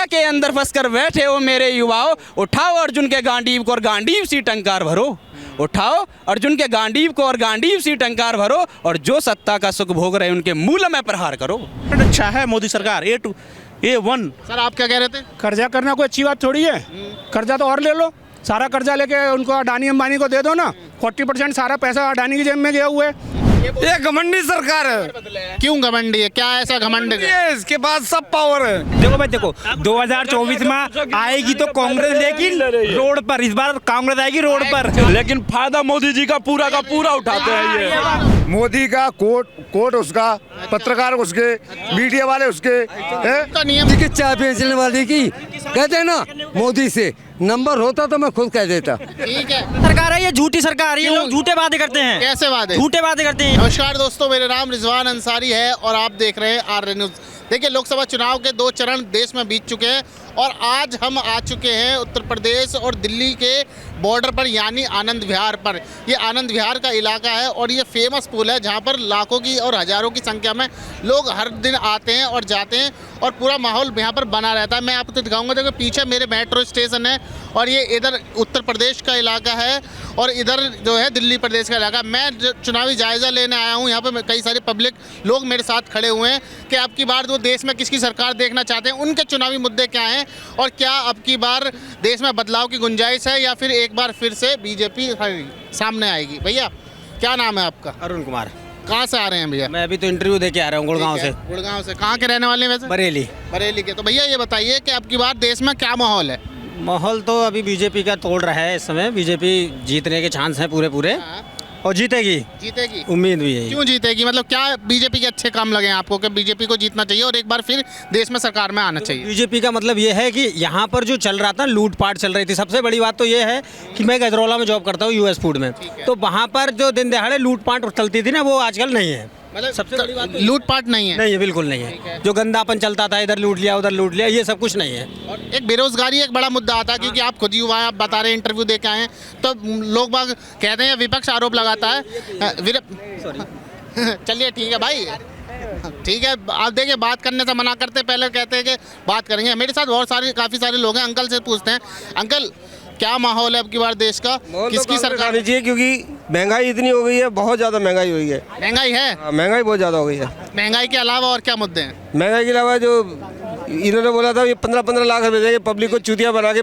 माया के अंदर फंस कर बैठे हो मेरे युवाओं, उठाओ अर्जुन के गांडीव को और गांडीव सी टंकार भरो। उठाओ अर्जुन के गांडीव को और गांडीव सी टंकार भरो, और जो सत्ता का सुख भोग रहे उनके मूल में प्रहार करो। अच्छा है मोदी सरकार A1। सर आप क्या कह रहे थे? कर्जा करना कोई अच्छी बात थोड़ी है। कर्जा तो और ले लो, सारा कर्जा लेके उनको अडानी अंबानी को दे दो ना। 40% सारा पैसा अडानी की जेब में गया हुआ है। ये घमंडी सरकार है। क्यों घमंडी है? क्या ऐसा घमंड है? इसके पास सब पावर है। देखो भाई देखो, 2024 में आएगी तो कांग्रेस, लेकिन रोड पर इस बार कांग्रेस आएगी रोड पर। लेकिन फायदा मोदी जी का पूरा उठाते हैं ये। मोदी का कोर्ट उसका, पत्रकार उसके, मीडिया वाले उसके। का नियम की चाय बेचने वाले की कहते हैं ना, मोदी से नंबर होता तो मैं खुद कह देता। ठीक है। सरकार है ये, झूठी सरकार है, ये लोग झूठे वादे करते हैं। कैसे वादे? झूठे वादे करते हैं। नमस्कार दोस्तों, मेरा नाम रिजवान अंसारी है और आप देख रहे हैं आर न्यूज़। देखिए, लोकसभा चुनाव के 2 चरण देश में बीत चुके हैं और आज हम आ चुके हैं उत्तर प्रदेश और दिल्ली के बॉर्डर पर, यानी आनंद विहार पर। ये आनंद विहार का इलाका है और ये फेमस पुल है जहाँ पर लाखों की और हज़ारों की संख्या में लोग हर दिन आते हैं और जाते हैं और पूरा माहौल यहाँ पर बना रहता है। मैं आपको दिखाऊंगा। देखो पीछे मेरे मेट्रो स्टेशन है और ये इधर उत्तर प्रदेश का इलाका है और इधर जो है दिल्ली प्रदेश का इलाका। मैं चुनावी जायज़ा लेने आया हूँ। यहाँ पर कई सारे पब्लिक लोग मेरे साथ खड़े हुए हैं कि अब की बार वो देश में किसकी सरकार देखना चाहते हैं, उनके चुनावी मुद्दे क्या हैं और क्या अब की बार देश में बदलाव की गुंजाइश है या फिर एक बार फिर से बीजेपी सामने आएगी। भैया क्या नाम है आपका? अरुण कुमार। कहाँ से आ रहे हैं भैया? मैं अभी तो इंटरव्यू दे के आ रहा हूँ गुड़गांव से। गुड़गांव से। कहाँ के रहने वाले हैं वैसे? बरेली। बरेली के। तो भैया ये बताइए कि अब की बार देश में क्या माहौल है? माहौल तो अभी बीजेपी का तोड़ रहा है। इस समय बीजेपी जीतने के चांस हैं पूरे और जीतेगी। जीतेगी? उम्मीद भी है। क्यों जीतेगी? मतलब क्या बीजेपी के अच्छे काम लगे हैं आपको कि बीजेपी को जीतना चाहिए और एक बार फिर देश में सरकार में आना चाहिए? बीजेपी का मतलब ये है कि यहाँ पर जो चल रहा था, लूटपाट चल रही थी। सबसे बड़ी बात तो ये है कि मैं गजरौला में जॉब करता हूँ US फूड में, तो वहाँ पर जो दिन दहाड़े लूटपाट चलती थी ना, वो आजकल नहीं है। मतलब सबसे बड़ी बात लूटपाट नहीं है? नहीं है, बिल्कुल नहीं है। जो गंदापन चलता था, इधर लूट लिया उधर लूट लिया, ये सब कुछ नहीं है। और एक बेरोजगारी एक बड़ा मुद्दा आता है क्योंकि आप खुद युवा हैं, आप बता रहे हैं, इंटरव्यू दे के आए हैं, तो लोग बाग कहते हैं, विपक्ष आरोप लगाता है। चलिए ठीक है भाई, ठीक है। आप देखिए, बात करने से मना करते, पहले कहते हैं कि बात करेंगे। मेरे साथ बहुत सारे काफ़ी सारे लोग हैं। अंकल से पूछते हैं, अंकल क्या माहौल है अब की बार देश का? किसकी सरकार चाहिए? क्योंकि महंगाई इतनी हो गई है, बहुत ज़्यादा महंगाई हुई है। महंगाई है? महंगाई बहुत ज़्यादा हो गई है। महंगाई के अलावा और क्या मुद्दे हैं? महंगाई के अलावा जो इन्होंने बोला था ये 15-15 लाख रुपए देंगे, पब्लिक को चूतिया बना के,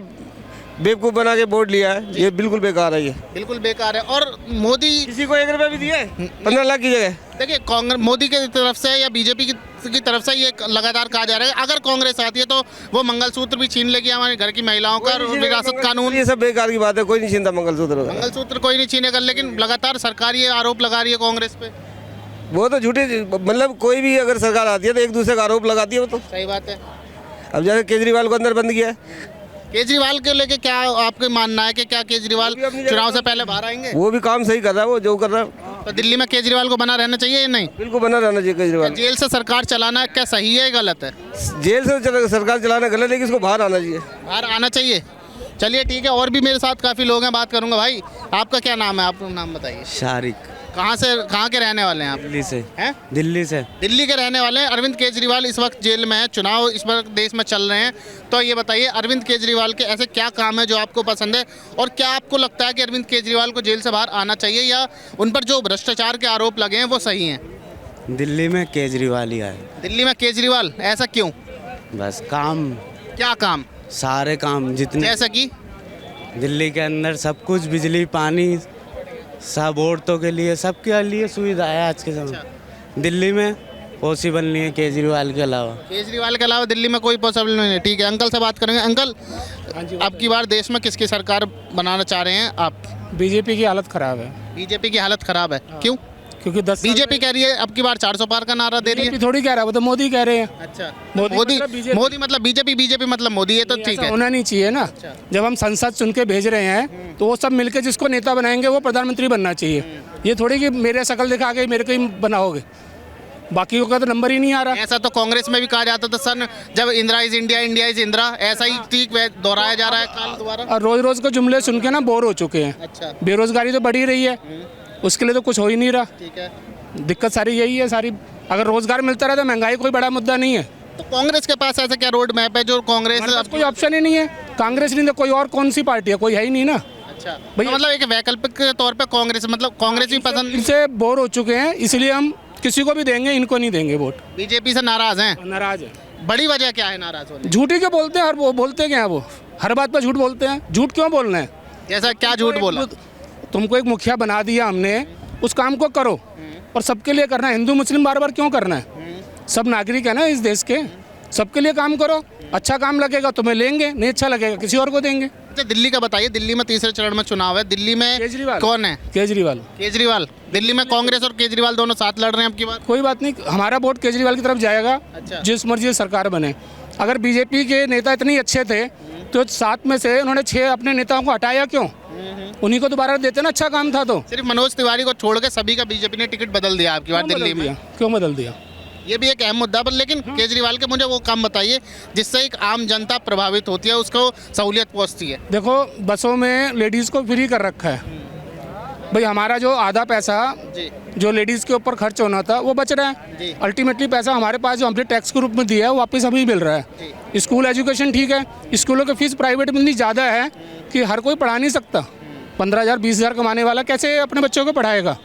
बेवकूफ़ बना के वोट लिया है, ये बिल्कुल बेकार है। ये बिल्कुल बेकार है। और मोदी किसी को 1 रुपया भी दिए 15 लाख की जगह। देखिए, कांग्रेस मोदी की तरफ से या बीजेपी की तरफ से ये लगातार कहा जा रहा है अगर कांग्रेस आती है तो वो मंगलसूत्र भी छीन लेगी हमारे घर की महिलाओं का, विरासत कानून। ये सब बेकार की बात है, कोई नहीं छीनता मंगलसूत्र। मंगलसूत्र कोई नहीं छीनेगा, लेकिन लगातार सरकार ये आरोप लगा रही है कांग्रेस पे। वो तो झूठे, मतलब कोई भी अगर सरकार आती है तो एक दूसरे का आरोप लगाती है। वो तो सही बात है। अब जैसे केजरीवाल को अंदर बंद किया है। केजरीवाल के लेके क्या आपका मानना है कि क्या केजरीवाल चुनाव से पहले बाहर आएंगे? वो भी काम सही कर रहा है, वो जो कर रहा है। तो दिल्ली में केजरीवाल को बना रहना चाहिए या नहीं? बिल्कुल बना रहना चाहिए केजरीवाल। जेल से सरकार चलाना क्या सही है गलत है? जेल से सरकार चलाना गलत है, लेकिन इसको बाहर आना चाहिए। बाहर आना चाहिए। चलिए ठीक है, और भी मेरे साथ काफ़ी लोग हैं, बात करूंगा। भाई आपका क्या नाम है? आप नाम बताइए। शारिक। कहाँ के रहने वाले हैं आप? दिल्ली से। हैं? दिल्ली से। दिल्ली के रहने वाले हैं। अरविंद केजरीवाल इस वक्त जेल में है, चुनाव इस वक्त देश में चल रहे हैं, तो ये बताइए अरविंद केजरीवाल के ऐसे क्या काम है जो आपको पसंद है और क्या आपको लगता है कि अरविंद केजरीवाल को जेल से बाहर आना चाहिए या उन पर जो भ्रष्टाचार के आरोप लगे हैं वो सही हैं? दिल्ली में केजरीवाल ही आए। दिल्ली में केजरीवाल, ऐसा क्यों? बस काम। क्या काम? सारे काम जितने, जैसा कि दिल्ली के अंदर सब कुछ, बिजली पानी सब औरतों के लिए, सबके लिए सुविधा है आज के समय। दिल्ली में पॉसिबल नहीं है केजरीवाल के अलावा। केजरीवाल के अलावा दिल्ली में कोई पॉसिबल नहीं है। ठीक है, अंकल से बात करेंगे। अंकल, अब की बार देश में किसकी सरकार बनाना चाह रहे हैं आप? बीजेपी की हालत खराब है। बीजेपी की हालत खराब है? क्यों? क्योंकि 10 बीजेपी कह रही है अब की बार 400 पार का नारा दे रही है। थोड़ी कह रहा है, वो तो मोदी कह रहे हैं। अच्छा, मोदी मोदी मतलब बीजेपी मतलब मोदी है, तो ठीक है। होना नहीं चाहिए ना। जब हम संसद चुन के भेज रहे हैं तो वो सब मिलके जिसको नेता बनाएंगे वो प्रधानमंत्री बनना चाहिए। ये थोड़ी कि मेरे शक्ल दिखा के मेरे को ही बनाओगे, बाकी का तो नंबर ही नहीं आ रहा। ऐसा तो कांग्रेस में भी कहा जाता था सन, जब Indira is India, India is Indira, ऐसा ही ठीक दोहराया जा रहा है काल दोबारा। और रोज रोज के जुमले सुन के ना बोर हो चुके हैं। अच्छा, बेरोजगारी तो बढ़ी रही है, उसके लिए तो कुछ हो ही नहीं रहा। ठीक है। दिक्कत सारी यही है सारी। अगर रोजगार मिलता रहा तो महंगाई कोई बड़ा मुद्दा नहीं है। तो कांग्रेस के पास ऐसा क्या रोड मैप है जो कांग्रेस हमारे पास कोई ऑप्शन ही नहीं है। कांग्रेस नहीं तो कोई और कौन सी पार्टी है, कोई है ही नहीं ना। अच्छा भैया- तो मतलब एक वैकल्पिक के तौर पे कांग्रेस, मतलब कांग्रेस भी पसंद, इनसे बोर हो चुके हैं, इसलिए हम किसी को भी देंगे, इनको नहीं देंगे वोट। बीजेपी से नाराज हैं। नाराज है। बड़ी वजह क्या है नाराज होने? झूठ ही क्यों बोलते हैं, और वो बोलते क्या है, वो हर बात पर झूठ बोलते हैं। झूठ क्यों बोलना है? जैसा क्या झूठ बोला? तुमको एक मुखिया बना दिया हमने, उस काम को करो, और सबके लिए करना है। हिंदू मुस्लिम बार बार क्यों करना है? सब नागरिक है ना इस देश के, सबके लिए काम करो। अच्छा काम लगेगा तुम्हें लेंगे, नहीं अच्छा लगेगा किसी और को देंगे। अच्छा दिल्ली का बताइए, दिल्ली में तीसरे चरण में चुनाव है, दिल्ली में केजरीवाल। कौन है? केजरीवाल। केजरीवाल। दिल्ली में कांग्रेस और केजरीवाल दोनों साथ लड़ रहे हैं अब की बार। कोई बात नहीं, हमारा वोट केजरीवाल की तरफ जाएगा। अच्छा। जिस मर्जी सरकार बने। अगर बीजेपी के नेता इतने अच्छे थे तो 7 में से उन्होंने 6 अपने नेताओं को हटाया क्यों? उन्हीं को दोबारा देते ना, अच्छा काम था तो। सिर्फ मनोज तिवारी को छोड़ के सभी का बीजेपी ने टिकट बदल दिया आपकी बार दिल्ली में। क्यों बदल दिया? ये भी एक अहम मुद्दा पर, लेकिन केजरीवाल के मुझे वो काम बताइए जिससे एक आम जनता प्रभावित होती है, उसको सहूलियत पहुंचती है। देखो बसों में लेडीज़ को फ्री कर रखा है भाई। हमारा जो आधा पैसा जी जो लेडीज़ के ऊपर खर्च होना था वो बच रहा जी। है। अल्टीमेटली पैसा हमारे पास जो हमने टैक्स के रूप में दिया है वो वापस हमें मिल रहा है। स्कूल एजुकेशन ठीक है, स्कूलों की फीस प्राइवेट में इतनी ज़्यादा है कि हर कोई पढ़ा नहीं सकता। 15,000 20,000 कमाने वाला कैसे अपने बच्चों को पढ़ाएगा?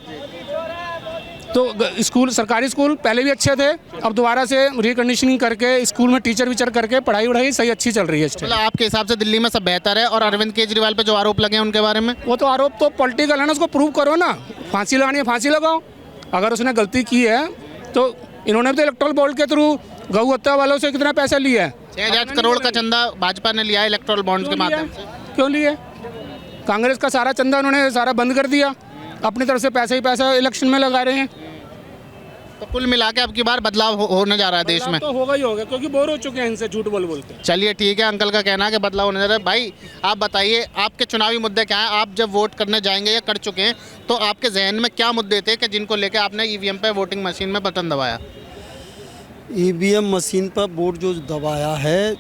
तो स्कूल, सरकारी स्कूल पहले भी अच्छे थे, अब दोबारा से रिकंडीशनिंग करके स्कूल में टीचर वीचर करके पढ़ाई वढ़ाई सही अच्छी चल रही है। मतलब आपके हिसाब से दिल्ली में सब बेहतर है, और अरविंद केजरीवाल पे जो आरोप लगे हैं उनके बारे में? वो तो आरोप तो पॉलिटिकल है ना, उसको प्रूव करो ना। फांसी लगानी है फांसी लगाओ। अगर उसने गलती की है तो इन्होंने तो इलेक्ट्रल बॉन्ड के थ्रू गऊ हत्या वालों से कितना पैसा लिया है? 6,000 करोड़ का चंदा भाजपा ने लिया है इलेक्ट्रल बॉन्ड्स के माध्यम से। क्यों लिए? कांग्रेस का सारा चंदा उन्होंने सारा बंद कर दिया, अपनी तरफ से पैसा ही पैसा इलेक्शन में लगा रहे हैं। तो कुल मिला के अब की बार बदलाव होने जा रहा है देश में। तो होगा ही होगा, क्योंकि बोर हो चुके हैं इनसे झूठ बोल बोलते। चलिए ठीक है, अंकल का कहना है कि बदलाव होने जा रहा है। भाई आप बताइए, आपके चुनावी मुद्दे क्या हैं? आप जब वोट करने जाएंगे या कर चुके हैं तो आपके जहन में क्या मुद्दे थे कि जिनको लेकर आपने ईवीएम पे वोटिंग मशीन में बटन दबाया? ईवीएम मशीन पर वोट जो दबाया है,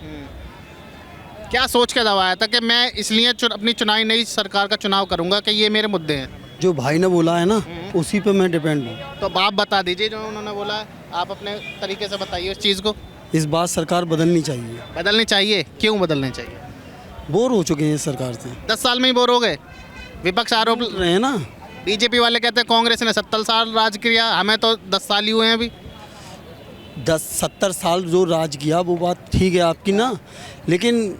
क्या सोच के दबाया था कि मैं इसलिए अपनी चुनावी नई सरकार का चुनाव करूंगा कि ये मेरे मुद्दे हैं? जो भाई ने बोला है ना, उसी पे मैं डिपेंड हूँ। तो आप बता दीजिए जो उन्होंने बोला है, आप अपने तरीके से बताइए उस चीज़ को। इस बार सरकार बदलनी चाहिए। बदलनी चाहिए? क्यों बदलनी चाहिए? बोर हो चुके हैं इस सरकार से। 10 साल में ही बोर हो गए? विपक्ष आरोप रहे हैं ना, बीजेपी वाले कहते हैं कांग्रेस ने 70 साल राज किया, हमें तो 10 साल ही हुए हैं अभी। 10-70 साल जो राज किया वो बात ठीक है आपकी ना, लेकिन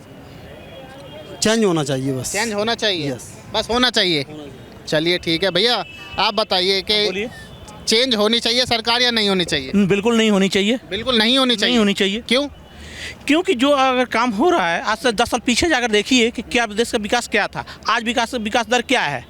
चेंज होना चाहिए बस। चेंज होना चाहिए, Yes. बस होना चाहिए। चलिए ठीक है भैया, आप बताइए कि चेंज होनी चाहिए सरकार या नहीं होनी चाहिए? बिल्कुल नहीं होनी चाहिए। बिल्कुल नहीं होनी चाहिए। नहीं होनी चाहिए। क्यों? क्योंकि जो अगर काम हो रहा है, आज से 10 साल पीछे जाकर देखिए कि क्या देश का विकास क्या था, आज विकास दर क्या है।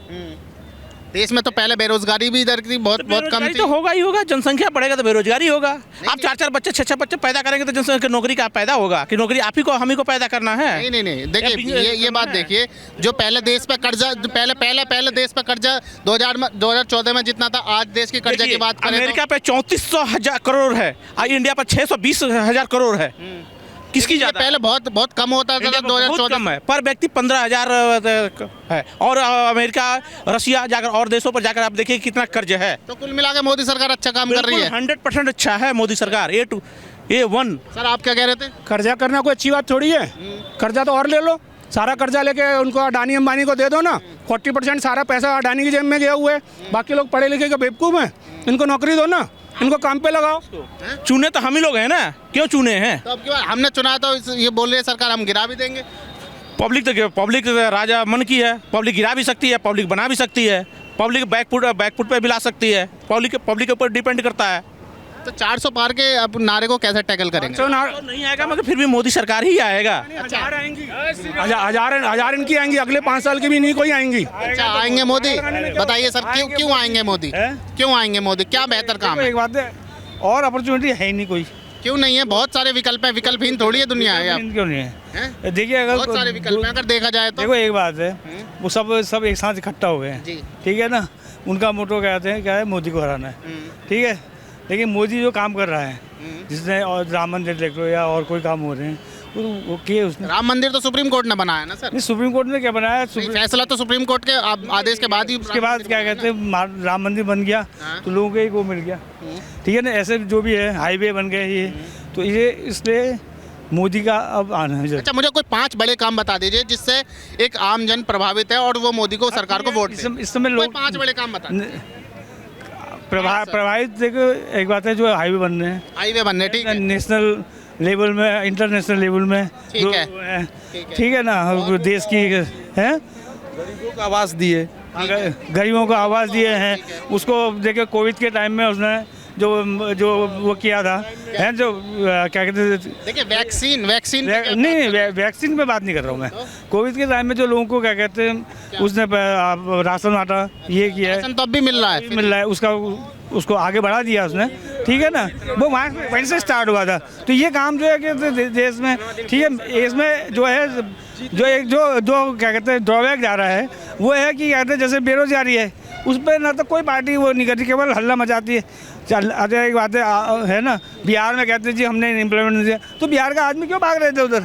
देश में तो पहले बेरोजगारी भी दर थी, बहुत कम बेरोजगारी थी। तो होगा ही होगा, जनसंख्या बढ़ेगा तो बेरोजगारी होगा। आप 4-4 बच्चे 6-6 बच्चे पैदा करेंगे तो जनसंख्या नौकरी का पैदा होगा कि नौकरी आप ही को हम ही को पैदा करना है। नहीं देखिए, ये बात देखिए, जो पहले देश पे कर्जा, पहले देश पे कर्जा 2014 में जितना था, आज देश की कर्जा की बात करें अमेरिका पे 3400 करोड़ है और इंडिया पर 620,000 करोड़ है। किसकी ज्यादा? पहले बहुत कम होता था 2014 में, पर व्यक्ति 15,000 है। और अमेरिका, रशिया जाकर और देशों पर जाकर आप देखिए कितना कर्ज है। तो कुल मिला के मोदी सरकार अच्छा काम कर रही है। 100% अच्छा है मोदी सरकार। A1। सर आप क्या कह रहे थे? कर्जा करना कोई अच्छी बात थोड़ी है। कर्जा तो और ले लो, सारा कर्जा लेके उनको अडानी अंबानी को दे दो ना। 40% सारा पैसा अडानी की जेब में गया हुआ है, बाकी लोग पढ़े लिखे के बेवकूफ़ हैं, इनको नौकरी दो ना, इनको काम पे लगाओ। चुने तो हम ही लोग हैं ना, क्यों चुने हैं? तो अब क्यों हमने चुना, तो ये बोल रही है सरकार हम गिरा भी देंगे। पब्लिक राजा मन की है, पब्लिक गिरा भी सकती है, पब्लिक बना भी सकती है, पब्लिक बैकफुट पे भी ला सकती है, पब्लिक के ऊपर डिपेंड करता है। तो 400 पार के अब नारे को कैसे टैकल करेंगे? तो नहीं आएगा, मगर फिर भी मोदी सरकार ही आएगा। हजार इनकी आएंगी, अगले 5 साल की भी नहीं कोई आएंगी। अच्छा आएंगे मोदी? बताइए सर, क्यों आएंगे मोदी? क्यों आएंगे मोदी? क्या बेहतर काम है? एक बात है, और अपॉर्चुनिटी है ही नहीं कोई। क्यों नहीं है? बहुत सारे विकल्प है, विकल्पहीन थोड़ी है दुनिया है। क्यों नहीं है? देखिए अगर बहुत सारे विकल्प हैं अगर देखा जाए तो। देखो एक बात है, वो सब एक साथ इकट्ठा हो गए हैं, ठीक है ना। उनका मोटो कहते हैं क्या है, मोदी को हराना है, ठीक है। लेकिन मोदी जो काम कर रहा है, जिसने और राम मंदिर देख लो या और कोई काम हो रहे हैं, वो किए उसने। राम मंदिर तो सुप्रीम कोर्ट ने बनाया ना सर? नहीं, सुप्रीम कोर्ट ने क्या बनाया? फैसला तो सुप्रीम कोर्ट के आदेश के बाद ही। उसके बाद क्या कहते हैं, राम मंदिर बन गया तो लोगों को एक वो मिल गया, ठीक है ना। ऐसे जो भी है, हाईवे बन गए, ये तो ये इसलिए मोदी का अब आना है। अच्छा, मुझे कोई 5 बड़े काम बता दीजिए जिससे एक आम जन प्रभावित है और वो मोदी को सरकार को वोट दे। इस समय कोई लोग 5 बड़े काम बता दीजिए। प्रभावित देखो, एक बात है जो हाईवे बन रहे हैं, हाईवे बनने, ठीक है, नेशनल लेवल में, इंटरनेशनल लेवल में, ठीक है, ठीक है ना, देश की है, गरीबों को आवाज़ दिए, गरीबों को आवाज़ दिए हैं। उसको देखिए कोविड के टाइम में उसने जो वो किया था, है जो क्या कहते हैं, देखिए वैक्सीन नहीं, वैक्सीन पे बात नहीं कर रहा हूँ मैं। कोविड के टाइम में जो लोगों को क्या कहते हैं उसने राशन बांटा, ये किया है, राशन तो अब भी मिल रहा है, उसको आगे बढ़ा दिया उसने, ठीक है ना, वो वहीं से स्टार्ट हुआ था। तो ये काम जो है कि देश में, ठीक है, इसमें जो है जो क्या कहते हैं ड्रॉबैक जा रहा है वो है कि कहते हैं जैसे बेरोजगारी है, उस पर ना तो कोई पार्टी वो नहीं करती, केवल हल्ला मचाती है। चल अच्छा एक बात है ना, बिहार में कहते हैं जी हमने एम्प्लॉयमेंट नहीं दिया, तो बिहार का आदमी क्यों भाग रहे थे उधर?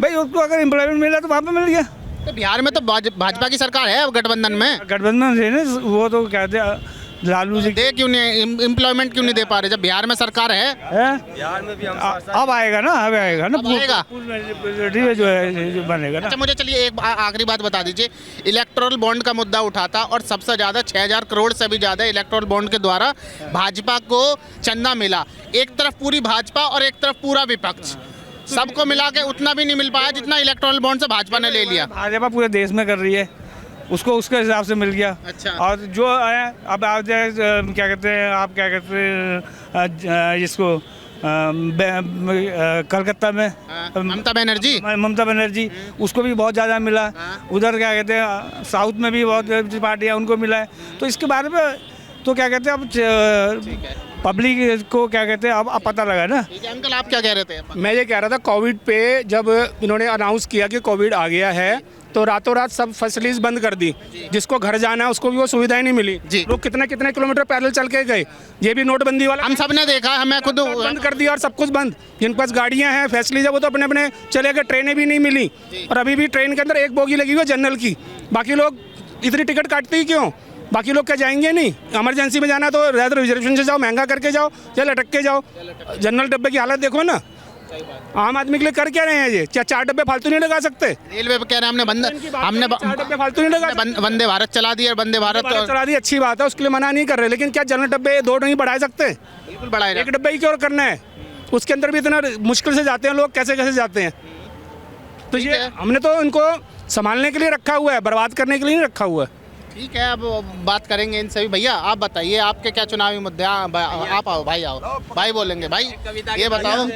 भाई उसको अगर एम्प्लॉयमेंट मिला तो वहाँ पे मिल गया। तो बिहार में तो भाजपा की सरकार है, गठबंधन में, गठबंधन से ना, वो तो कहते हैं लालू जी दे क्यों नहीं, एम्प्लॉयमेंट क्यों नहीं दे पा रहे जब बिहार में सरकार है? बिहार में भी अब आएगा ना, अब आएगा ना, जो है जो बनेगा ना। अच्छा, मुझे चलिए एक आखिरी बात बता दीजिए, इलेक्टोरल बॉन्ड का मुद्दा उठा था और सबसे ज़्यादा 6000 करोड़ से भी ज़्यादा इलेक्टोरल बॉन्ड के द्वारा भाजपा को चंदा मिला। एक तरफ पूरी भाजपा और एक तरफ पूरा विपक्ष, सबको मिला के उतना भी नहीं मिल पाया जितना इलेक्टोरल बॉन्ड से भाजपा ने ले लिया। भाजपा पूरे देश में कर रही है, उसको उसके हिसाब से मिल गया। अच्छा। और जो है अब आप क्या कहते हैं, आप क्या कहते हैं इसको कलकत्ता में ममता बनर्जी, उसको भी बहुत ज़्यादा मिला। उधर क्या कहते हैं साउथ में भी बहुत पार्टियाँ उनको मिला है। तो इसके बारे में तो क्या कहते हैं अब पब्लिक को क्या कहते हैं अब पता लगा ना। अंकल आप क्या कह रहे थे? मैं ये कह रहा था, कोविड पे जब इन्होंने अनाउंस किया कि कोविड आ गया है तो रातों रात सब फैसिलिटीज बंद कर दी। जिसको घर जाना है उसको भी वो सुविधाएं नहीं मिली। लोग कितने किलोमीटर पैदल चल के गए। ये भी नोटबंदी वाला हम सब ने देखा, हमें खुद बंद कर दिया और सब कुछ बंद। जिनके पास गाड़ियां हैं, फैसिलिटीज है, वो तो अपने अपने चले गए। ट्रेनें भी नहीं मिली और अभी भी ट्रेन के अंदर एक बोगी लगी हुई है जनरल की। बाकी लोग इतनी टिकट काटते ही क्यों? बाकी लोग क्या जाएंगे नहीं? इमरजेंसी में जाना तो रिजर्वेशन से जाओ, महंगा करके जाओ या लटक के जाओ। जनरल डब्बे की हालत देखो ना। आम आदमी के लिए कर क्या रहे हैं ये? क्या 4 डब्बे फालतू नहीं लगा सकते? रेलवे पे कह रहे हैं हमने 4 डब्बे फालतू नहीं लगा, वंदे भारत चला दी और वंदे भारत चला दी, अच्छी बात है, उसके लिए मना नहीं कर रहे। लेकिन क्या जनरल डब्बे 2 नहीं बढ़ा सकते? बिल्कुल बढ़ाए, एक डब्बे ही क्यों करना है? उसके अंदर भी इतना मुश्किल से जाते हैं लोग, कैसे कैसे जाते हैं। तो ये हमने तो इनको संभालने के लिए रखा हुआ है, बर्बाद करने के लिए नहीं रखा हुआ है। ठीक है, अब बात करेंगे इन सभी। भैया आप बताइए, आपके क्या चुनावी मुद्दे? आप आओ भाई, आओ भाई, बोलेंगे भाई, ये बताओ।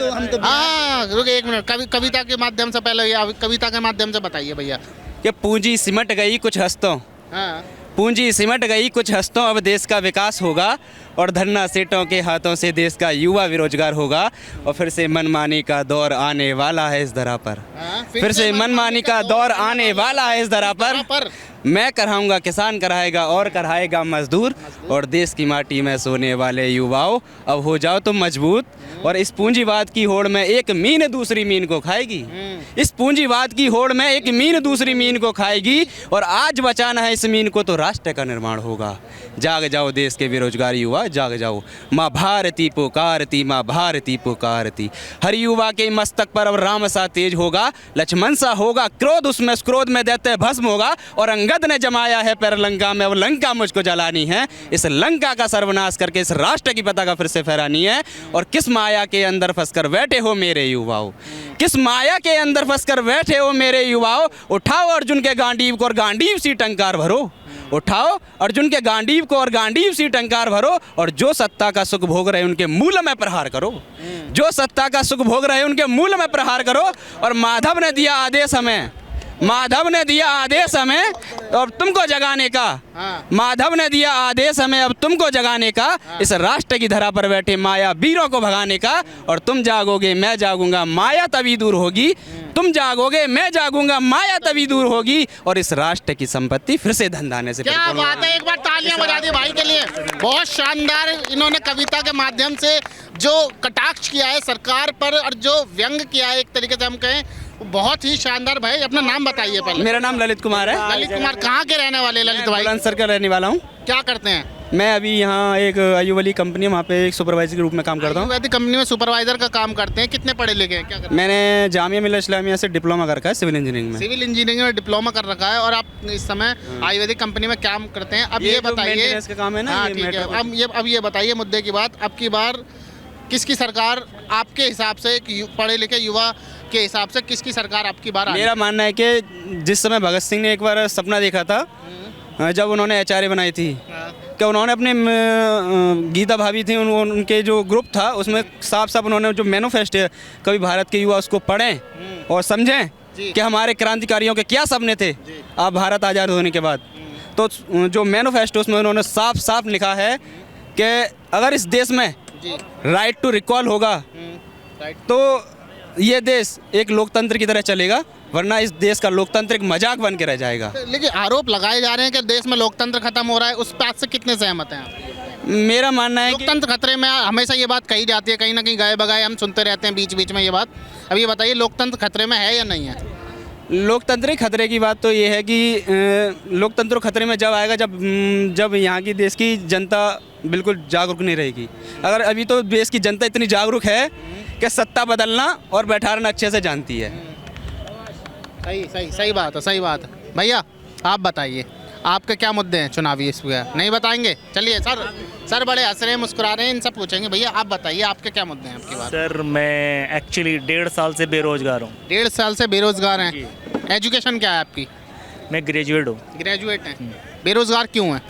हाँ रुके एक मिनट, कविता के माध्यम से पहले कविता के माध्यम से बताइए भैया। कि पूंजी सिमट गई कुछ हस्तों, पूंजी सिमट गई कुछ हस्तों, अब देश का विकास होगा और धरना सेठों के हाथों से देश का युवा बेरोजगार होगा। और फिर से मनमानी का दौर आने वाला है इस धरा पर, फिर से मनमानी का दौर आने वाला है इस धरा पर। मैं कराऊंगा किसान कराएगा और कराएगा मजदूर, और देश की माटी में सोने वाले युवाओं अब हो जाओ तुम मजबूत। और इस पूंजीवाद की होड़ में एक मीन दूसरी मीन को खाएगी, इस पूंजीवाद की होड़ में एक मीन दूसरी मीन को खाएगी। और आज बचाना है इस मीन को तो राष्ट्र का निर्माण होगा। जाग जाओ देश के बेरोजगार युवा, जाग जाओ। माँ भारती पुकारती, माँ भारती पुकारती। हर युवा के मस्तक पर अब राम सा तेज होगा, लक्ष्मण सा होगा क्रोध, उसमें क्रोध में दैत्य भस्म होगा। और अंगद ने जमाया है पैर लंका में, अब लंका मुझको जलानी है। इस लंका का सर्वनाश करके इस राष्ट्र की पताका फिर से फहरानी है। और किस माया के अंदर फंसकर बैठे हो मेरे युवाओं, किस माया के अंदर फंसकर बैठे हो मेरे युवाओं, उठाओ अर्जुन के गांडीव को और गांडीव सी टंकार भरो। उठाओ अर्जुन के गांडीव को और गांडीव सी टंकार भरो। और जो सत्ता का सुख भोग रहे उनके मूल में प्रहार करो, जो सत्ता का सुख भोग रहे उनके मूल में प्रहार करो। और माधव ने दिया आदेश हमें, माधव ने दिया आदेश हमें अब तुमको जगाने का, माधव ने दिया आदेश हमें अब तुमको जगाने का। इस राष्ट्र की धरा पर बैठे माया वीरों को भगाने का। और तुम जागोगे मैं जागूंगा, माया तभी दूर होगी। तुम जागोगे मैं जागूंगा, माया तभी दूर होगी। और इस राष्ट्र की संपत्ति फिर से धंधाने से। क्या बात है, एक बार तालियां बजा दी भाई के लिए। बहुत शानदार इन्होंने कविता के माध्यम से जो कटाक्ष किया है सरकार पर और जो व्यंग किया है, एक तरीके से हम कहें, बहुत ही शानदार। भाई अपना नाम बताइए पहले। मेरा नाम ललित कुमार है। ललित कुमार, कहाँ के रहने वाले ललित भाई? बुलंदशहर का रहने वाला हूँ। क्या करते हैं? मैं अभी यहाँ एक आयुवली कंपनी है, वहाँ पे एक सुपरवाइजर के रूप में काम करता हूँ। आयुर्वेदिक कंपनी में सुपरवाइजर का काम करते हैं, कितने पढ़े लिखे हैं, क्या करते मैंने जामिया मिल्ला इस्लामिया से डिप्लोमा कर रखा है सिविल इंजीनियरिंग हैं? में। सिविल इंजीनियरिंग में डिप्लोमा कर रखा है और आप इस समय आयुर्वेदिक कंपनी में काम करते हैं। अब ये ये जो बताइए, maintenance का काम है ना, हाँ ये ठीक है, मेट्रो- अब ये बताइए मुद्दे की बात, अब की बार किसकी सरकार आपके हिसाब से, एक पढ़े लिखे युवा के हिसाब से किसकी सरकार आपकी बार मेरा मानना है कि जिस समय भगत सिंह ने एक बार सपना देखा था, जब उन्होंने एचआरए बनाई थी, कि उन्होंने अपने गीता भाभी थी, उनके जो ग्रुप था उसमें साफ साफ उन्होंने जो मैनिफेस्टो है, कभी भारत के युवा उसको पढ़ें और समझें कि हमारे क्रांतिकारियों के क्या सपने थे आप भारत आज़ाद होने के बाद। तो जो मैनिफेस्टो उसमें उन्होंने साफ साफ लिखा है कि अगर इस देश में राइट टू रिकॉल होगा तो ये देश एक लोकतंत्र की तरह चलेगा, वरना इस देश का लोकतंत्र एक मजाक बन के रह जाएगा। लेकिन आरोप लगाए जा रहे हैं कि देश में लोकतंत्र खत्म हो रहा है, उस बात से कितने सहमत हैं आप? मेरा मानना है कि लोकतंत्र खतरे में, हमेशा ये बात कही जाती है, कहीं ना कहीं गाए बगाए हम सुनते रहते हैं बीच बीच में ये बात। अब ये बताइए लोकतंत्र खतरे में है या नहीं है? लोकतंत्र खतरे की बात तो ये है कि लोकतंत्र खतरे में जब आएगा जब यहाँ की देश की जनता बिल्कुल जागरूक नहीं रहेगी। अगर अभी तो देश की जनता इतनी जागरूक है कि सत्ता बदलना और बैठाना अच्छे से जानती है। सही बात है, सही बात है। भैया आप बताइए, आपके क्या मुद्दे हैं चुनावी इस वजह? नहीं बताएंगे? चलिए सर बड़े हंस रहे हैं, मुस्कुरा रहे हैं, इनसे पूछेंगे। भैया आप बताइए, आपके क्या मुद्दे हैं आपकी बात? सर मैं एक्चुअली 1.5 साल से बेरोजगार हूँ। 1.5 साल से बेरोजगार हैं? एजुकेशन क्या है आपकी? मैं ग्रेजुएट हूँ। ग्रेजुएट हैं, बेरोजगार क्यों हैं?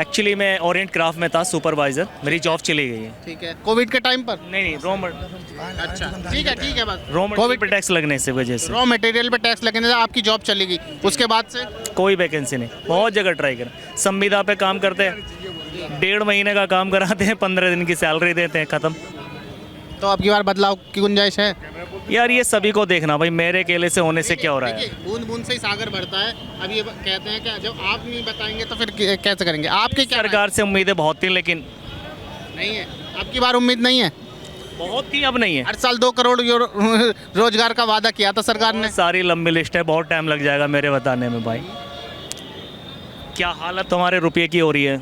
एक्चुअली मैं ओरिएंट क्राफ्ट में था सुपरवाइज़र, मेरी जॉब चली गई है। ठीक है, कोविड के टाइम पर? नहीं अच्छा ठीक है बस रॉ मटेरियल पे टैक्स लगने से वजह से रॉ मटेरियल पे टैक्स लगने से आपकी जॉब चली गई। उसके बाद से कोई वैकेंसी नहीं, बहुत जगह ट्राई करा, संविदा पे काम करते हैं, 1.5 महीने का काम कराते हैं, 15 दिन की सैलरी देते हैं, ख़त्म। तो अब की बार बदलाव की गुंजाइश है? यार ये सभी को देखना भाई, मेरे अकेले से होने से क्या हो रहा है। बूंद बूंद से ही सागर बढ़ता है। अब ये कहते हैं कि जब आप नहीं बताएंगे तो फिर कैसे करेंगे? आपकी क्या सरकार से उम्मीदें बहुत थी लेकिन नहीं है। अब की बार उम्मीद नहीं है? बहुत थी, अब नहीं है। हर साल 2 करोड़ रोजगार का वादा किया था सरकार ने। सारी लंबी लिस्ट है, बहुत टाइम लग जाएगा मेरे बताने में भाई। क्या हालत हमारे रुपये की हो रही है,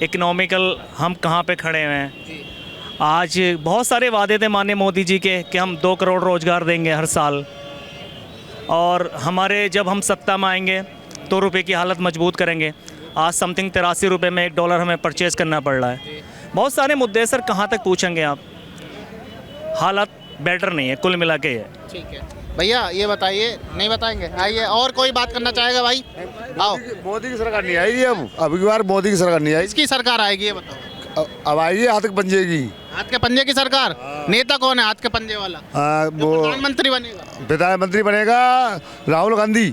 इकोनॉमिकल हम कहाँ पे खड़े हुए हैं। आज बहुत सारे वादे थे माननीय मोदी जी के कि हम 2 करोड़ रोज़गार देंगे हर साल, और हमारे जब हम सत्ता में आएंगे तो रुपए की हालत मजबूत करेंगे। आज समथिंग 83 रुपये में $1 हमें परचेज़ करना पड़ रहा है। बहुत सारे मुद्दे सर, कहाँ तक पूछेंगे आप, हालत बेटर नहीं है कुल मिला के है। ठीक है भैया ये बताइए, नहीं बताएंगे? आइए, और कोई बात करना चाहेगा भाई? आओ। मोदी की सरकार नहीं आएगी अब की बार मोदी की सरकार नहीं आएगी। किसकी सरकार आएगी ये बताओ? अब आएगी हाथ के पंजे की। हाथ के पंजे की सरकार? नेता कौन है हाथ के पंजे वाला? वो प्रधानमंत्री बनेगा? प्रधानमंत्री बनेगा राहुल गांधी।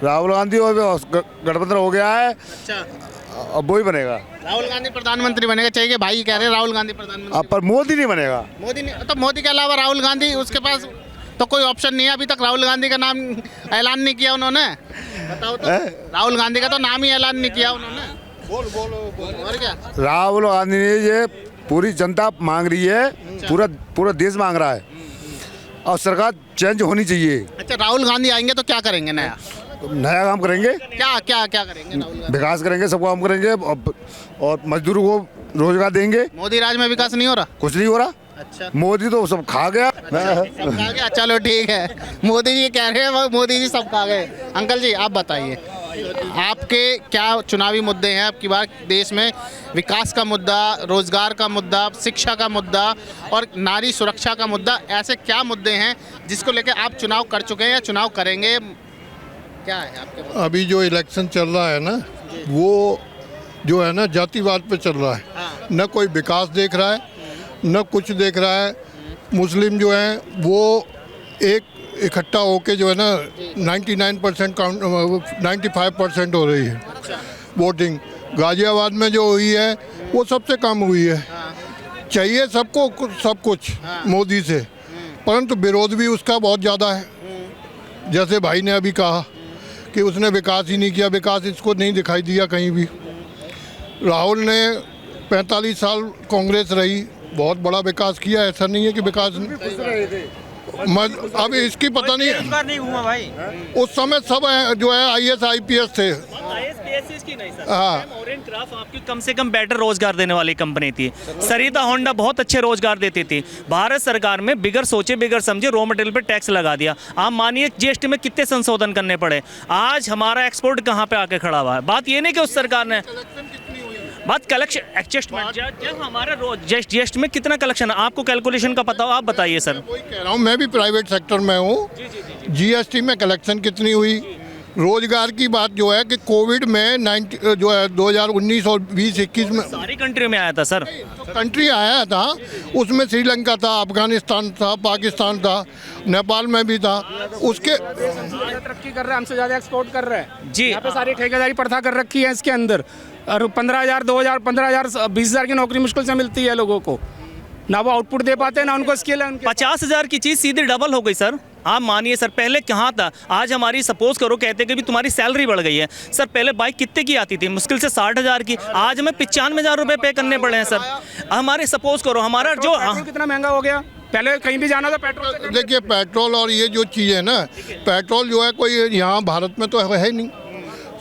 राहुल गांधी और गठबंधन हो गया है। अच्छा, अब वही बनेगा। राहुल गांधी प्रधानमंत्री बनेगा? चाहिए भाई कह रहे हैं राहुल गांधी प्रधानमंत्री। अब पर मोदी नहीं बनेगा। मोदी नहीं, तो मोदी के अलावा राहुल गांधी, उसके पास तो कोई ऑप्शन नहीं है। अभी तक राहुल गांधी का नाम ऐलान नहीं किया उन्होंने, बताओ तो। राहुल गांधी का तो नाम ही ऐलान नहीं किया उन्होंने। बोलो और क्या? राहुल गांधी ने ये पूरी जनता मांग रही है, पूरा देश मांग रहा है, और सरकार चेंज होनी चाहिए। अच्छा, राहुल गांधी आएंगे तो क्या करेंगे? नया काम करेंगे। क्या करेंगे? राहुल गांधी विकास करेंगे, सब काम करेंगे, और मजदूरों को रोजगार देंगे। मोदी राज में विकास नहीं हो रहा? कुछ नहीं हो रहा। अच्छा, मोदी तो सब खा गया। सब खा गया। चलो ठीक है, मोदी जी कह रहे हैं मोदी जी सब खा गए। अंकल जी आप बताइए, आपके क्या चुनावी मुद्दे हैं आपकी बार देश में? विकास का मुद्दा, रोजगार का मुद्दा, शिक्षा का मुद्दा और नारी सुरक्षा का मुद्दा, ऐसे क्या मुद्दे हैं जिसको लेकर आप चुनाव कर चुके हैं या चुनाव करेंगे? क्या है आपके पास? अभी जो इलेक्शन चल रहा है ना, वो जो है ना जातिवाद पे चल रहा है। न कोई विकास देख रहा है, न कुछ देख रहा है। मुस्लिम जो हैं वो एक इकट्ठा होके जो है ना 99% काउंट 95% हो रही है वोटिंग। गाजियाबाद में जो हुई है वो सबसे कम हुई है। चाहिए सबको सब कुछ मोदी से, परंतु विरोध भी उसका बहुत ज़्यादा है। जैसे भाई ने अभी कहा कि उसने विकास ही नहीं किया, विकास इसको नहीं दिखाई दिया कहीं भी। राहुल ने 45 साल कांग्रेस रही, बहुत बड़ा विकास किया, ऐसा नहीं है कि विकास अब इसकी पता नहीं हुआ भाई। उस समय सब जो है IAS IPS थे। IAS PSS की नहीं सर, हाँ, क्राफ्ट आपकी कम से कम बेटर रोजगार देने वाली कंपनी थी। सरिता होंडा बहुत अच्छे रोजगार देती थी। भारत सरकार में बिगर सोचे बिगर समझे रॉ मटेरियल पे टैक्स लगा दिया। आप मानिए जीएसटी में कितने संशोधन करने पड़े, आज हमारा एक्सपोर्ट कहाँ पे आके खड़ा हुआ है। बात ये नहीं कि उस सरकार ने बात कलेक्शन एडजस्टमेंट जब हमारा जीएसटी में कितना कलेक्शन है आपको कैलकुलेशन का पता हो, आप बताइए सर। वही कह रहा हूँ, मैं भी प्राइवेट सेक्टर में हूँ। जीएसटी में कलेक्शन कितनी हुई, रोजगार की बात जो है कि कोविड में 2019 और 2021 में सारी कंट्री में आया था सर। कंट्री आया था, उसमें श्रीलंका था, अफगानिस्तान था, पाकिस्तान था, नेपाल में भी था। उसके तरक्की कर रहे हैं, हमसे ज़्यादा एक्सपोर्ट कर रहे हैं जी। यहाँ पे सारी ठेकेदारी प्रथा कर रखी है इसके अंदर, और 15,000 2,000 15,000 20,000 की नौकरी मुश्किल से मिलती है लोगों को, ना वो आउटपुट दे पाते हैं ना उनको स्किल है। 50,000 की चीज़ सीधे डबल हो गई सर। आप मानिए सर, पहले कहाँ था, आज हमारी सपोज करो कहते कि भी तुम्हारी सैलरी बढ़ गई है सर। पहले बाइक कितने की आती थी, मुश्किल से 60,000 की, आज हमें 95,000 रुपये पे करने पड़े हैं सर। हमारे सपोज करो हमारा जो कितना महंगा हो गया, पहले कहीं भी जाना था पेट्रोल। देखिए पेट्रोल और ये जो चीज़ है ना, पेट्रोल जो है कोई यहाँ भारत में तो है ही नहीं,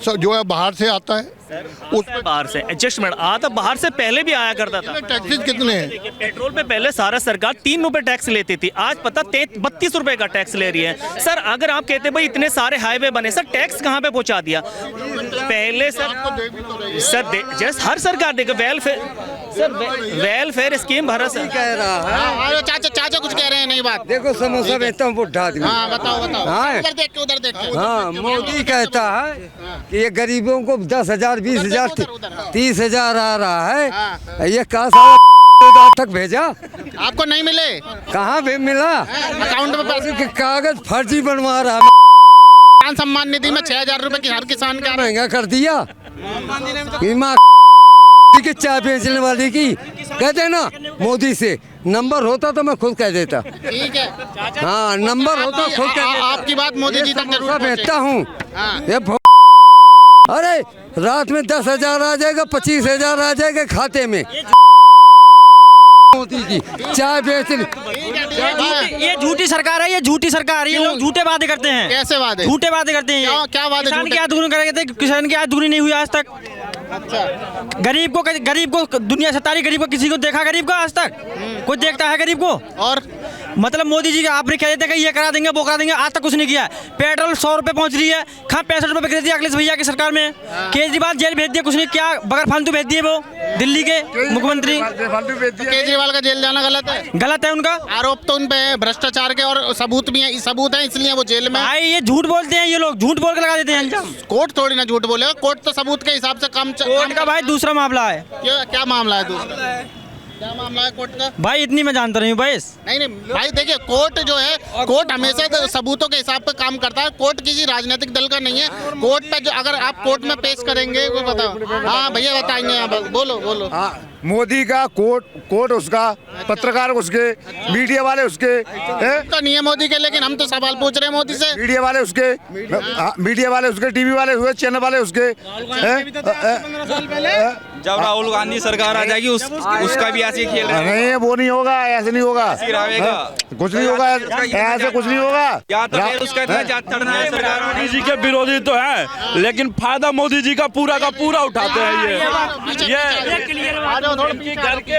सब जो है बाहर से आता है। उसमें बाहर से एडजस्टमेंट आता, बाहर से पहले भी आया करता था। टैक्सेस कितने हैं? पेट्रोल पे पहले सारा सरकार 3 रुपए टैक्स लेती थी, आज पता 32 रुपए का टैक्स ले रही है सर। अगर आप कहते भाई इतने सारे हाईवे बने सर, टैक्स कहाँ पे पहुंचा दिया पहले सर जैसे हर सरकार देगा वेलफेयर स्कीम भारत से कह रहा है। चाचा कुछ कह रहे हैं, नहीं बात देखो समोसा बेचता हूँ बुढ़ा आदमी। हाँ बताओ हाँ। उधर देख के उधर देख के। हाँ, मोदी कहता है कि ये गरीबों को 10,000 20,000 30,000 आ रहा है, ये कहा सारा तक भेजा, आपको नहीं मिले, कहाँ भी मिला, अकाउंट में पैसे। कागज फर्जी बनवा रहा है। किसान सम्मान निधि में 6,000 रुपए की हर किसान का महंगा कर दिया। की चाय बेचने वाली की कहते हैं ना, मोदी से नंबर होता तो मैं खुद कह देता। ठीक है, हाँ नंबर होता खुद कह देता। आपकी बात मोदी जी तक जरूर बेचता हूँ हाँ। ये अरे रात में 10,000 आ जाएगा, 25,000 आ जाएगा खाते में। मोदी की चाय बेचने, ये झूठी सरकार है, ये झूठी सरकार है। ये लोग झूठे वादे करते हैं। कैसे वादे? झूठे वादे करते हैं। क्या वादे? किसान की आय दुगनी करेंगे, किसान की आय दुगनी नहीं हुई आज तक। अच्छा, गरीब को दुनिया सतारी, गरीब को किसी को देखा गरीब को आज तक? कोई देखता है गरीब को? और मतलब मोदी जी आपने कह देते कि ये करा देंगे वो करा देंगे, आज तक कुछ नहीं किया। पेट्रोल 100 रुपये पहुंच रही है, कहाँ 65 रुपये खरीद दिया अखिलेश भैया की सरकार में। केजरीवाल जेल भेज दिया, कुछ नहीं क्या, बगैर फालतू भेज दिए वो दिल्ली के मुख्यमंत्री। केजरीवाल का जेल जाना गलत है? गलत है उनका आरोप तो उन पे भ्रष्टाचार के और सबूत भी हैं, सबूत हैं इसलिए वो जेल में। भाई ये झूठ बोलते हैं, ये लोग झूठ बोल के लगा देते हैं अंजाम। कोर्ट थोड़ी ना झूठ बोलेगा, कोर्ट तो सबूत के हिसाब से काम। कोर्ट का भाई दूसरा मामला है। क्या मामला है दूसरा? क्या मामला है कोर्ट का? भाई इतनी मैं जानता नहीं हूँ भाई। नहीं भाई देखिए, कोर्ट जो है, कोर्ट हमेशा सबूतों के हिसाब पे काम करता है। कोर्ट किसी राजनीतिक दल का नहीं है। कोर्ट पे जो अगर आप कोर्ट में पेश करेंगे वो बताओ। हाँ भैया बताएंगे, बोलो। मोदी का कोर्ट उसका, पत्रकार उसके, मीडिया वाले उसके, तो नहीं है मोदी के, लेकिन हम तो सवाल पूछ रहे हैं मोदी से। मीडिया वाले उसके, टीवी वाले हुए, चैनल वाले उसके। जब राहुल गांधी सरकार आ जाएगी उसका भी ऐसे खेल रहा है। नहीं वो नहीं होगा, ऐसे नहीं होगा, कुछ नहीं होगा, ऐसे कुछ नहीं होगा। मोदी जी के विरोधी तो है, लेकिन फायदा मोदी जी का पूरा उठाते हैं। ये घर के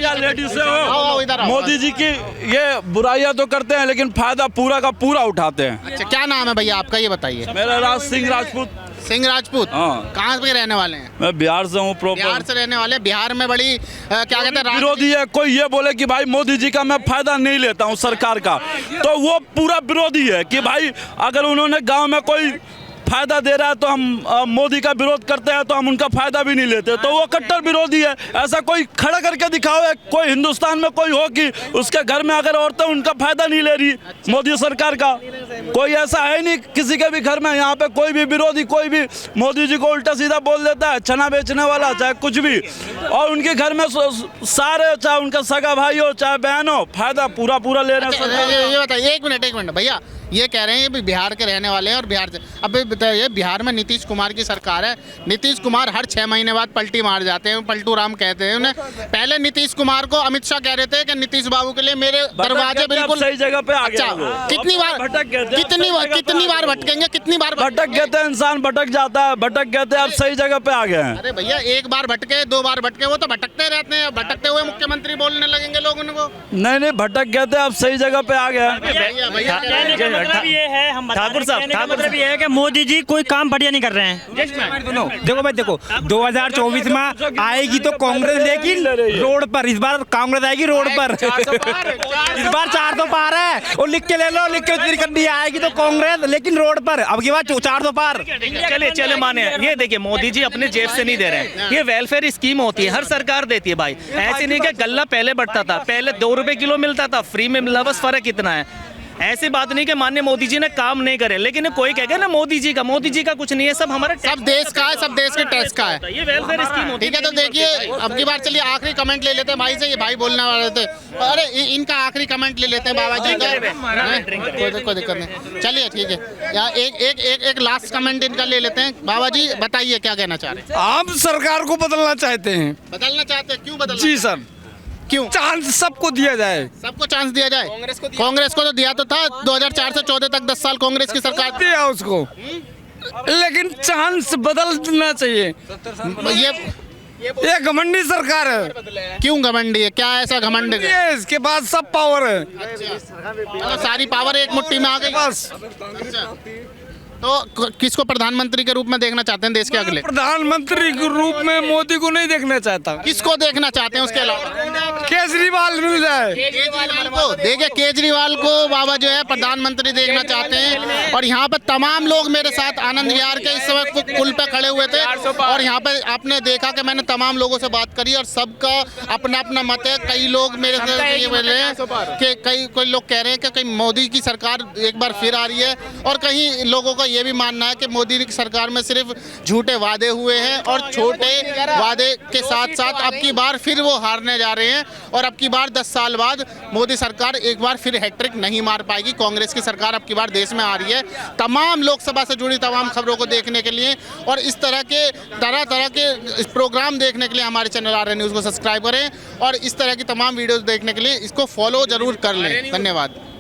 या लेडीज से हो, मोदी जी की ये बुराइयां तो करते हैं, लेकिन फायदा पूरा का पूरा उठाते हैं। अच्छा, क्या नाम है भैया आपका, ये बताइए। मेरा राजपूत। सिंह राजपूत। हाँ। कहाँ पे रहने वाले हैं? मैं बिहार से हूँ, प्रॉपर बिहार से रहने वाले। बिहार में बड़ी क्या कहते हैं, विरोधी है। कोई ये बोले कि भाई मोदी जी का मैं फायदा नहीं लेता हूँ सरकार का, तो वो पूरा विरोधी है कि भाई अगर उन्होंने गांव में कोई फायदा दे रहा है तो हम मोदी का विरोध करते हैं, तो हम उनका फायदा भी नहीं लेते, तो वो कट्टर विरोधी है। ऐसा कोई खड़ा करके दिखाओ, कोई हिंदुस्तान में कोई हो कि उसके घर में अगर औरतें उनका फायदा नहीं ले रही मोदी सरकार का, कोई ऐसा है नहीं किसी के भी घर में। यहाँ पे कोई भी विरोधी, कोई भी मोदी जी को उल्टा सीधा बोल देता है, चना बेचने वाला चाहे कुछ भी, और उनके घर में सारे, चाहे उनका सगा भाई हो चाहे बहन हो, फायदा पूरा ले रहे हैं। ये बताइए, एक मिनट भैया, ये कह रहे हैं ये बिहार के रहने वाले हैं और बिहार से। अब बताइए, बिहार में नीतीश कुमार की सरकार है, नीतीश कुमार हर 6 महीने बाद पलटी मार जाते हैं, पलटू राम कहते हैं उन्हें। पहले नीतीश कुमार को अमित शाह कह रहे थे कि नीतीश बाबू के लिए मेरे दरवाजे बिल्कुल सही जगह पे आ गया। अच्छा, कितनी बार कितनी बार भटकेंगे, कितनी बार भटक गए थे, इंसान भटक जाता है, भटक गए थे, अब सही जगह पे आ गए हैं। अरे भैया एक बार भटके, 2 बार भटके, वो तो भटकते रहते हैं। भटकते हुए मुख्यमंत्री बोलने लगेंगे लोग उनको। नहीं भटक गए थे, अब सही जगह पे आ गए हैं। ठाकुर साहब, मतलब ये है कि मोदी जी कोई काम बढ़िया नहीं कर रहे हैं। देखो भाई, देखो 2024 में आएगी तो कांग्रेस, लेकिन रोड पर। इस बार कांग्रेस आएगी रोड पर। इस बार 400 पार है, और लिख के ले लो, लिख के करनी आएगी तो कांग्रेस, लेकिन रोड पर। अब की बात 400 पार। चले माने, ये देखिए मोदी जी अपने जेब से नहीं दे रहे हैं, ये वेलफेयर स्कीम होती है, हर सरकार देती है भाई। ऐसे नहीं कि गल्ला पहले बढ़ता था, पहले 2 रुपए किलो मिलता था, फ्री में मिला, बस फर्क इतना है। ऐसी बात नहीं कि माननीय मोदी जी ने काम नहीं करे, लेकिन कोई कहेगा ना मोदी जी का कुछ नहीं है, सब हमारा सब देश का है, सब देश के टैक्स का है। ये वेलफेयर स्कीम होती है। ठीक है, तो देखिए अब की बार चलिए आखिरी कमेंट ले लेते हैं भाई से। ये भाई बोलने वाले थे, अरे इनका आखिरी कमेंट ले लेते हैं बाबा जी का। कोई दिक्कत नहीं, चलिए ठीक है। यहाँ एक लास्ट कमेंट इनका ले लेते हैं। बाबा जी बताइए क्या कहना चाह रहे हैं। हम सरकार को बदलना चाहते हैं। बदलना चाहते हैं, क्यों बदलना? जी सर, क्यों? चांस सबको दिया जाए। सबको चांस दिया जाए। कांग्रेस को तो दिया तो था, 2004 से 14 तक 10 साल कांग्रेस की सरकार दिया उसको, लेकिन चांस बदलना चाहिए। ये घमंडी सरकार है। क्यों घमंडी है? क्या ऐसा घमंड है? इसके पास सब पावर है। मतलब सारी पावर एक मुट्ठी में आ गई बस। तो किसको प्रधानमंत्री के रूप में देखना चाहते हैं देश के अगले? प्रधानमंत्री के रूप में मोदी को नहीं देखना चाहता। किसको देखना चाहते हैं उसके अलावा? केजरीवाल मिल जाए। केजरीवाल को देखिए, केजरीवाल को बाबा जो है प्रधानमंत्री देखना चाहते हैं। और यहाँ पे तमाम लोग मेरे साथ आनंद विहार के इस समय पुल पे खड़े हुए थे, और यहाँ पे आपने देखा कि मैंने तमाम लोगों से बात करी, और सबका अपना अपना मत है। कई लोग मेरे से ये बोले हैं कि कोई लोग कह रहे हैं कि कहीं मोदी की सरकार एक बार फिर आ रही है, और कहीं लोगों का ये भी मानना है कि मोदी की सरकार में सिर्फ झूठे वादे हुए हैं, और छोटे वादे के साथ साथ अब की बार फिर वो हारने जा रहे हैं। और अब की बार 10 साल बाद मोदी सरकार एक बार फिर हैट्रिक नहीं मार पाएगी। कांग्रेस की सरकार अब की बार देश में आ रही है। तमाम लोकसभा से जुड़ी तमाम खबरों को देखने के लिए और इस तरह के प्रोग्राम देखने के लिए हमारे चैनल आर्य न्यूज़ को सब्सक्राइब करें, और इस तरह की तमाम वीडियोज़ देखने के लिए इसको फॉलो जरूर कर लें। धन्यवाद।